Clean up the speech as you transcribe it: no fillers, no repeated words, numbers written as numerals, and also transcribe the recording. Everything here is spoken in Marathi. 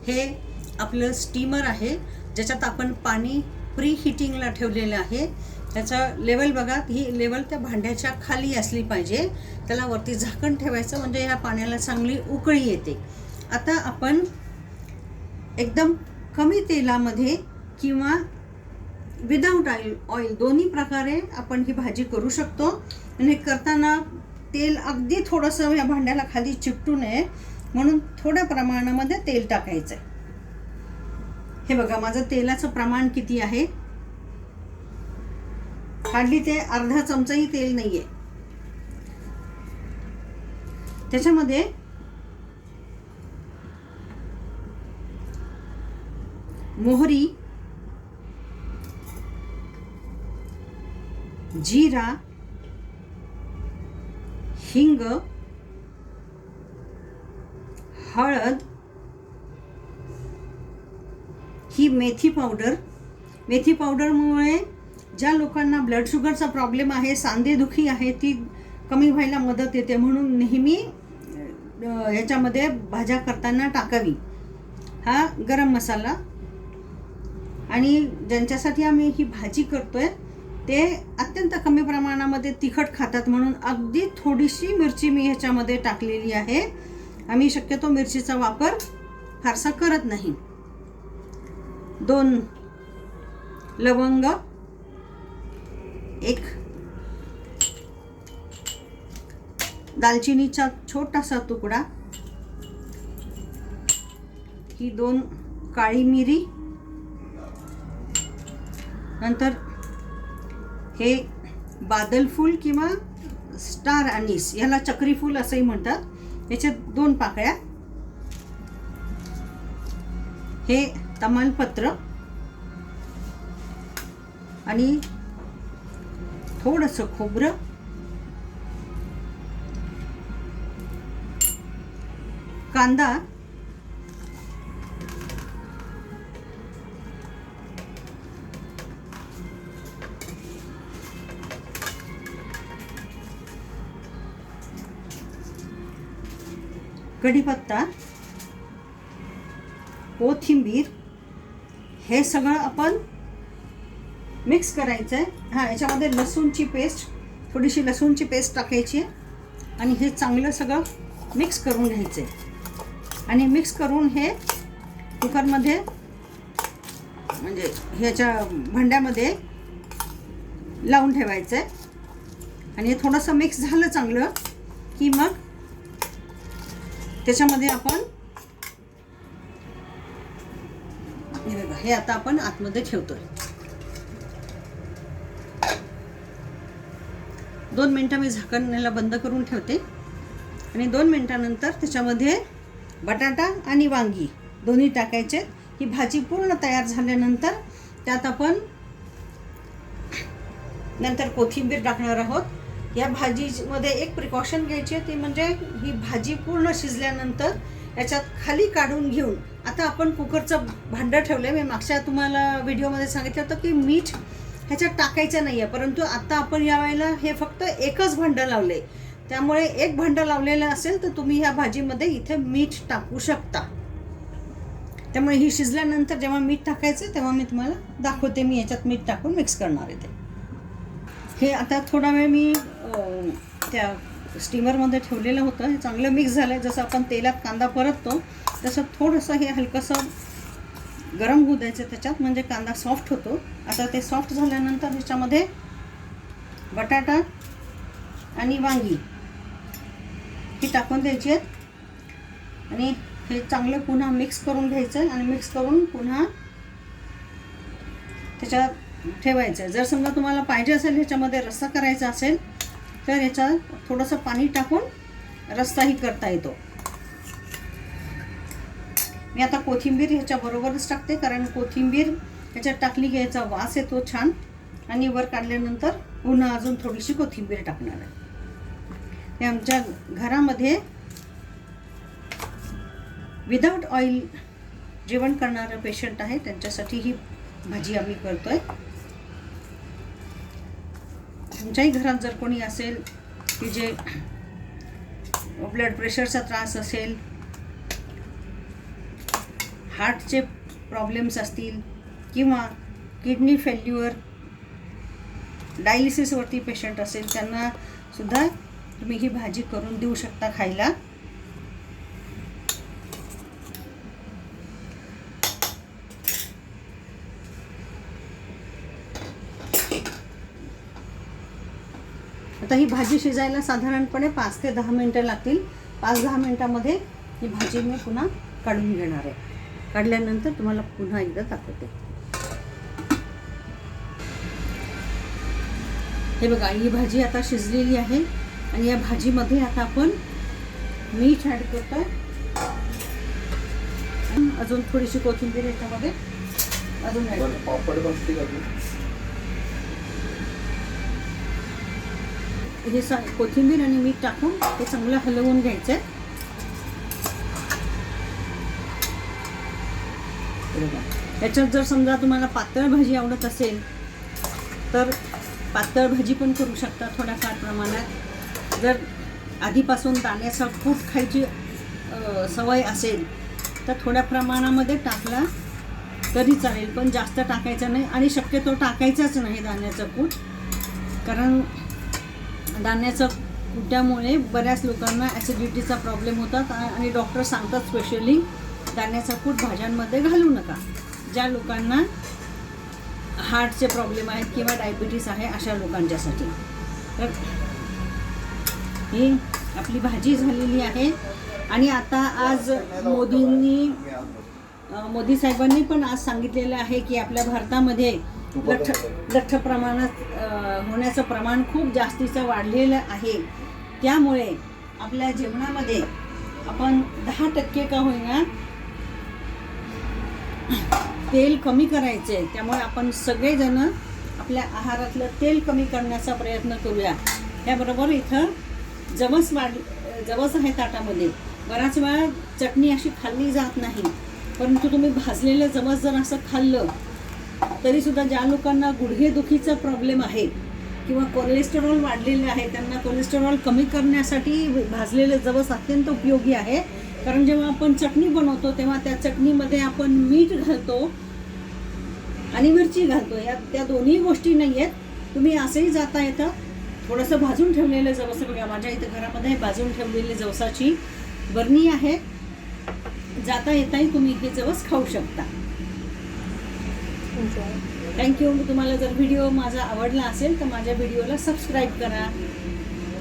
हे आपलं स्टीमर आहे ज्याच्यात आपण पाणी प्री हिटिंगला ठेवलेलं आहे. त्याचं लेवल बघा, ही लेवल त्या भांड्याच्या खाली असली पाहिजे. त्याला वरती झाकण ठेवायचं म्हणजे ह्या पाण्याला चांगली उकळी येते. आता आपण एकदम कमी तेलामध्ये किंवा विदाऊट ऑइल दोन्ही प्रकारे आपण ही भाजी करू शकतो. आणि करताना तेल अगदी थोडंसं या भांड्याला खाली चिकटू नये म्हणून थोड्या प्रमाणामध्ये तेल टाकायचं आहे. हे बघा माझं तेलाचं प्रमाण किती आहे. हार्डली ते अर्धा चमचाही तेल नाहीये. त्याच्यामध्ये मोहरी, जीरा, हिंग, हळद, ही मेथी पावडर. मेथी पावडरमुळे ज्या लोकांना ब्लड शुगरचा प्रॉब्लेम आहे, सांधेदुखी आहे, ती कमी व्हायला मदत येते म्हणून नेहमी ह्याच्यामध्ये भाज्या करताना टाकावी. हा गरम मसाला. आणि ज्यांच्यासाठी आम्ही ही भाजी करतोय ते अत्यंत कमी प्रमाणामध्ये तिखट खातात म्हणून अगदी थोडीशी मिरची मी ह्याच्यामध्ये टाकलेली आहे. आम्ही शक्यतो मिरचीचा वापर फारसा करत नाही. 2 लवंग, 1 दालचिनीचा छोटासा तुकडा, ही 2 काळी मिरी, नंतर हे बादल फूल किंवा स्टार अनीस, याला चक्री फूल असंही म्हणतात, याच्या 2 पाकळ्या, हे तमालपत्र आणि थोडंसं खोबरं, कांदा, कढीपत्ता, कोथिंबीर, हे सगळं आपण मिक्स करायचं आहे. हां, याच्यामध्ये लसूणची पेस्ट, थोडीशी लसूणची पेस्ट टाकायची आहे आणि हे चांगलं सगळं मिक्स करून घ्यायचं आहे. आणि मिक्स करून हे कुकरमध्ये म्हणजे ह्याच्या भांड्यामध्ये लावून ठेवायचं आहे. आणि हे थोडंसं मिक्स झालं चांगलं की मग त्याच्यामध्ये आपण हे आता आपण आतमध्ये ठेवतोय. 2 मिनिटं मी झाकणाला बंद करून ठेवते आणि 2 मिनिटानंतर त्याच्यामध्ये बटाटा आणि वांगी दोन्ही टाकायचे. ही भाजी पूर्ण तयार झाल्यानंतर त्यात आपण नंतर कोथिंबीर टाकणार आहोत. या भाजीमध्ये एक प्रिकॉशन घ्यायची आहे, ती म्हणजे ही भाजी पूर्ण शिजल्यानंतर याच्यात खाली काढून घेऊन आता आपण कुकरचं भांडं ठेवलं आहे. मी मागच्या तुम्हाला व्हिडिओमध्ये सांगितलं होतं की मीठ ह्याच्यात टाकायचं नाही आहे, परंतु आता आपण यावेळेला हे फक्त एकच भांडं लावलं आहे. त्यामुळे एक भांडं लावलेलं असेल तर तुम्ही ह्या भाजीमध्ये इथे मीठ टाकू शकता. त्यामुळे ही शिजल्यानंतर जेव्हा मीठ टाकायचं तेव्हा मी तुम्हाला दाखवते. मी याच्यात मीठ टाकून मिक्स करणार आहे. हे आता थोडा वेळ मी त्या स्टीमरमध्ये ठेवलेलं होतं. हे चांगलं मिक्स झालं आहे. जसं आपण तेलात कांदा परततो तसं थोडंसं हे हलकंसं गरम होऊ द्यायचं त्याच्यात, म्हणजे कांदा सॉफ्ट होतो. आता ते सॉफ्ट झाल्यानंतर ह्याच्यामध्ये बटाटा आणि वांगी ही टाकून द्यायची आहेत आणि हे चांगलं पुन्हा मिक्स करून घ्यायचं आहे. आणि मिक्स करून पुन्हा त्याच्यात ठेवायचं आहे. जर समजा तुम्हाला पाहिजे असेल ह्याच्यामध्ये रस्सा करायचा असेल तर ह्याच्यात थोडंसं पाणी टाकून रस्साही करता येतो. मी आता कोथिंबीर ह्याच्याबरोबरच टाकते, कारण कोथिंबीर ह्याच्यात टाकली की याचा वास येतो छान. आणि वर काढल्यानंतर पुन्हा अजून थोडीशी कोथिंबीर टाकणार आहे. हे आमच्या घरामध्ये विदाऊट ऑइल जेवण करणारं पेशंट आहे, त्यांच्यासाठी ही भाजी आम्ही करतोय. तुमच्याही घरात जर कोणी असेल की जे ब्लड प्रेशरचा त्रास असेल, हार्टचे प्रॉब्लेम्स असतील किंवा किडनी फेल्युअर, डायलिसिसवरती पेशंट असेल त्यांना सुद्धा तुम्ही ही भाजी करून देऊ शकता खायला. आता ही भाजी शिजायला साधारणपणे 5 ते 10 मिनटं लागतील. 5-10 मिनटामध्ये ही भाजी मी पुन्हा काढून घेणार आहे. काढल्यानंतर तुम्हाला पुन्हा एकदा दाखवते. हे बघा, ही भाजी आता शिजलेली आहे आणि या भाजीमध्ये आता आपण मीठ ॲड करतोय. अजून थोडीशी कोथिंबीर याच्यामध्ये अजून ॲड करतो. हे कोथिंबीर आणि मीठ टाकून हे चांगलं हलवून घ्यायचं आहे. याच्यात जर समजा तुम्हाला पातळ भाजी आवडत असेल तर पातळ भाजी पण करू शकता थोड्याफार प्रमाणात. जर आधीपासून दाण्याचा कूट खायची सवय असेल तर थोड्या प्रमाणामध्ये टाकला तरी चालेल, पण जास्त टाकायचं नाही आणि शक्यतो टाकायचाच नाही दाण्याचं कूट. कारण दाण्याचं कुट्यामुळे बऱ्याच लोकांना ॲसिडिटीचा प्रॉब्लेम होतात आणि डॉक्टर सांगतात स्पेशली दाण्याचा कूट भाज्यांमध्ये घालू नका. ज्या लोकांना हार्टचे प्रॉब्लेम आहेत किंवा डायबिटीस आहे अशा लोकांच्यासाठी. तर ही आपली भाजी झालेली आहे. आणि आता आज मोदी साहेबांनी पण आज सांगितलेलं आहे की आपल्या भारतामध्ये लठ्ठ प्रमाणात होण्याचं प्रमाण खूप जास्तीचं वाढलेलं आहे. त्यामुळे आपल्या जेवणामध्ये आपण 10% का होईना तेल कमी करायचे. त्यामुळे आपण सगळेजण आपल्या आहारातलं तेल कमी करण्याचा प्रयत्न करूया. त्याबरोबर इथं जवस आहे ताटामध्ये. बराच वेळा चटणी अशी खाल्ली जात नाही, परंतु तुम्ही भाजलेलं जवस जर असं खाल्लं तरीसुद्धा ज्या लोकांना गुडघेदुखीचा प्रॉब्लेम आहे किंवा कोलेस्टेरॉल वाढलेले आहे त्यांना कोलेस्टेरॉल कमी करण्यासाठी भाजलेलं जवस अत्यंत उपयोगी आहे. कारण जेव्हा आपण चटणी बनवतो तेव्हा त्या चटणीमध्ये आपण मीठ घालतो आणि मिरची घालतो. त्या दोन्ही गोष्टी नाही आहेत. तुम्ही असंही जाता येतं थोडंसं भाजून ठेवलेलं जवस. बघा, माझ्या इथं घरामध्ये भाजून ठेवलेली जवसाची बरणी आहे. जाता येताही तुम्ही हे जवस खाऊ शकता. थँक्यू. तुम्हाला जर व्हिडिओ माझा आवडला असेल तर माझ्या व्हिडिओला सबस्क्राईब करा.